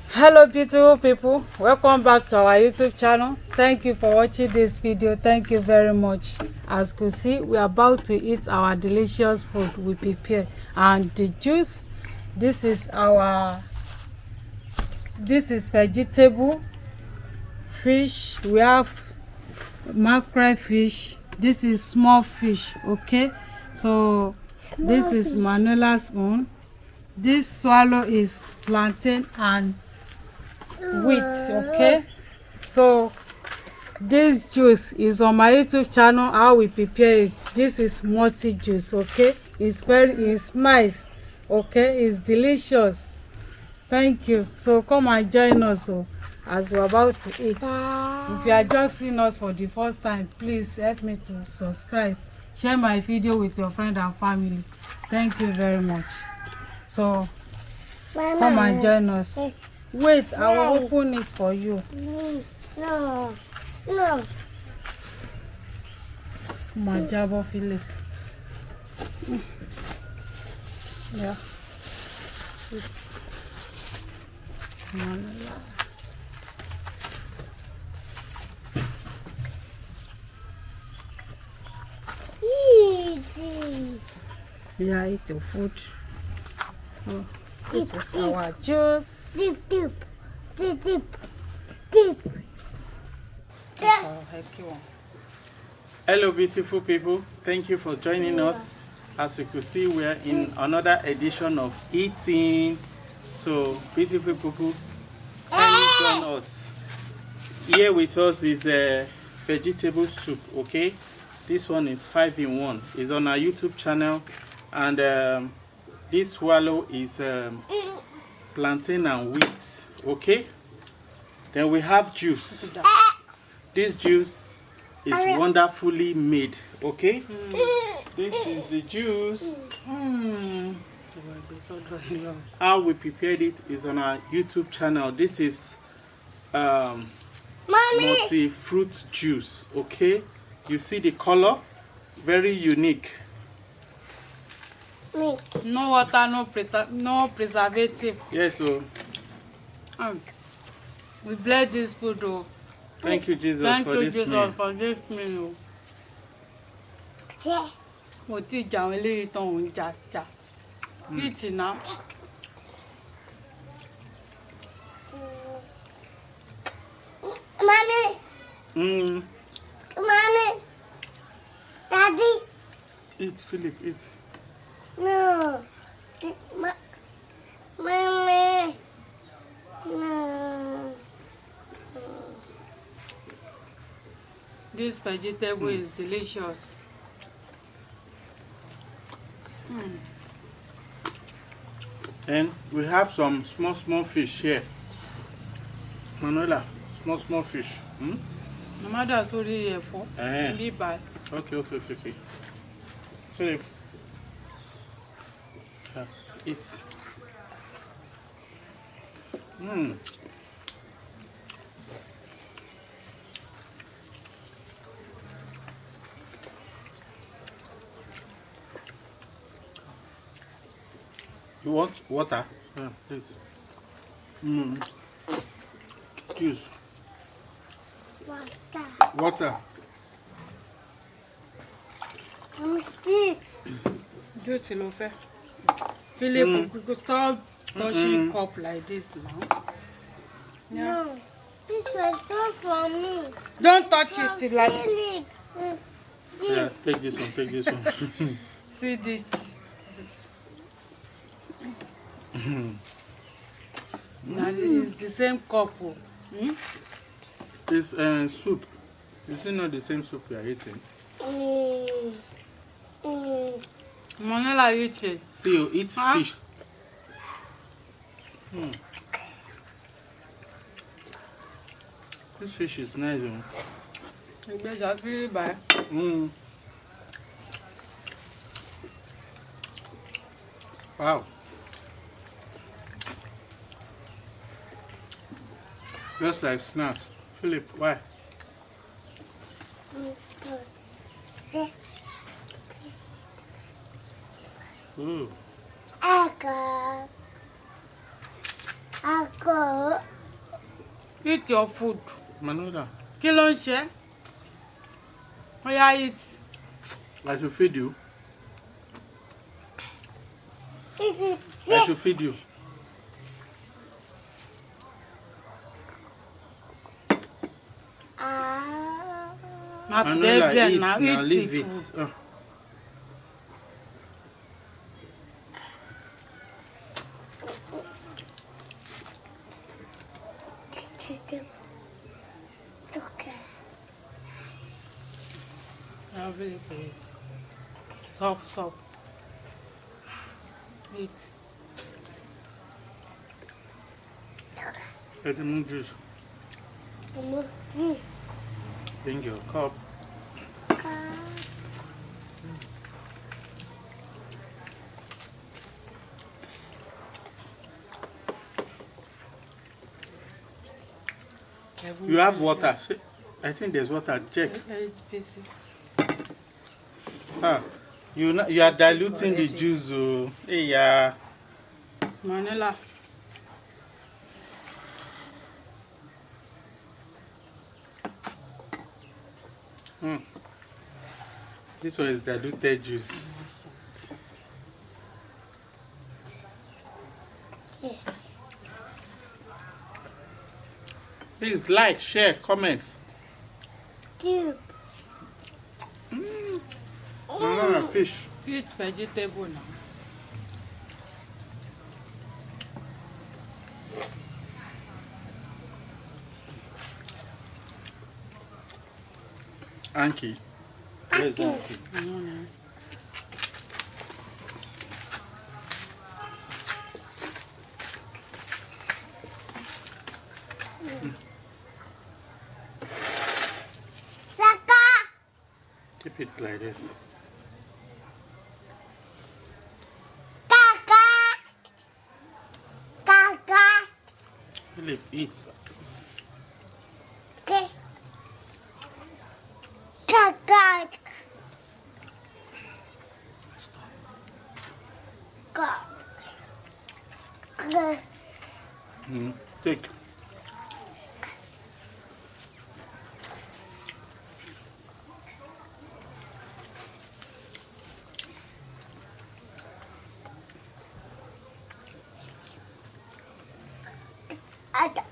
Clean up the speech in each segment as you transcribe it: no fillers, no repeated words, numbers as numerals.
Hello beautiful people, welcome back to our YouTube channel. Thank you for watching this video. Thank you very much. As you can see, we are about to eat our delicious food we prepare, and the juice, this is vegetable, fish, we have mackerel fish, this is small fish. Okay, so this is Manuela's own. This swallow is plantain and wheat. Okay, so this juice is on my YouTube channel, how we prepare it. This is multi juice. Okay, it's nice. Okay, it's delicious. Thank you. So come and join us as we're about to eat. If you are just seeing us for the first time, please help me to subscribe, share my video with your friend and family. Thank you very much. So come and join us. Wait, I will open it for you. No. Majabo Philip. Yeah. It's Manuela. Yeah, eat your food. Oh, this is our juice. Dip. That's our happy one. Hello beautiful people, thank you for joining us. As you can see, we are in another edition of eating. So beautiful people, can you join us? Here with us is a vegetable soup. Okay, this one is 5-in-1. It's on our YouTube channel, and this swallow is plantain and wheat. Okay, then we have juice. This juice is wonderfully made. Okay, this is the juice. How we prepared it is on our YouTube channel. This is multi-fruit juice. Okay, you see the color, very unique. No water, no preservative. Yes, so we bless this food. thank you Jesus Thank for you, this Jesus, meal. for this meal. Mo ti jà àwọn eléyìí tán òun jà. Eat now. Mommy, Daddy. Eat, Philip, eat. No. Mommy. No. This vegetable is delicious. And we have some small fish here. Manuela, small fish. No matter sorry here for. Be bad. Okay. Philip, eat. You want water? Yeah, please. Juice. Water. Juice ló fẹ́. Philip, you could stop touching cup like this now. Yeah. No. This was not for me. Don't touch it like. Philip. Yeah, take this one. See this. Now it's the same cup. It's soup. Is it not the same soup we are eating? Manuela eat it. See, you eat fish. This fish is nice. You better feel bad. Wow. Just like snacks. Philip, why? Ooh. Ako. Eat your food. Manoda, Kí ló ń ṣe? Oya eat. I should feed you. This I should feed you. Ma Manola, fẹ́ eat now now, eat leave the it. food. Okay. Everything. Stop. Eat. Let him juice. Bring your cup. You have water. I think there's water. Check. You are diluting the juice. Oh. Hey, yeah. Manila. This one is diluted juice. Please like, share, comment. Cube. Banana fish. Eat vegetable now. Anki. Where's Anki? Saka. Keep it like this. Kaka. Philip, eat. Okay. Kaka. Take. Ada.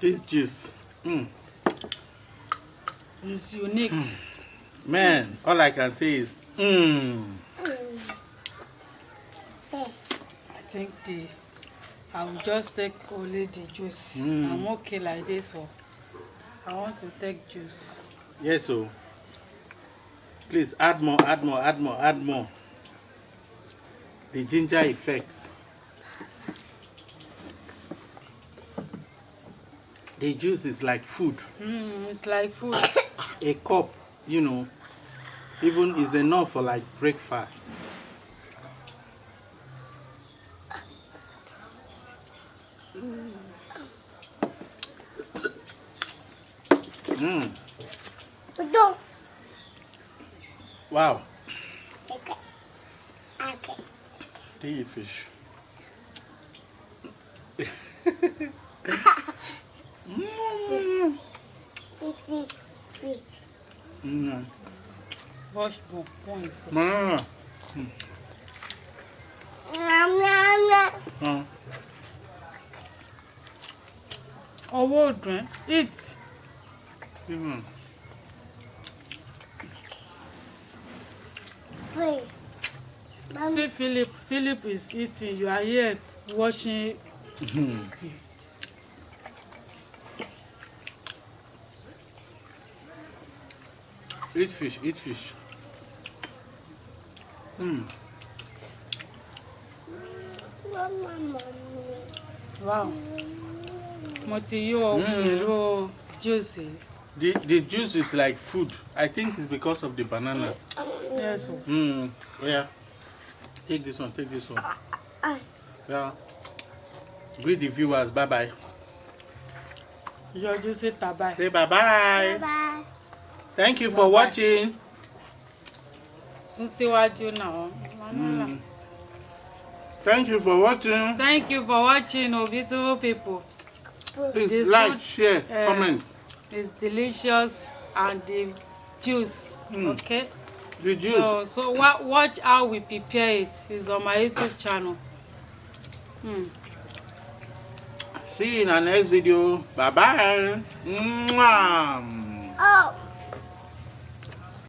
This juice. It's unique. Man, all I can say is I think I will just take only the juice. I'm okay like this, so I want to take juice. yes, so please add more. The ginger effect. The juice is like food. It's like food. A cup, you know, even is enough for like breakfast. Wow. Okay. They eat fish. Wash book point. Oh, well done. Eat. See, Philip is eating. You are here watching. Eat fish. Wow. Mo ti yó o. juicy. The juice is like food. I think it's because of the banana. Yes. Yeah. Take this one. Take this one. Yeah. Greet the viewers. Bye bye. Your juicy tabai. Say bye bye. Bye. Thank you for watching. Sunsiwaju now. Thank you for watching. Thank you for watching, oh beautiful people. Please This like, food, share, comment. It's delicious and the juice. Okay. The juice. So watch how we prepare it. It's on my YouTube channel. See you in our next video. Bye bye. Mwah.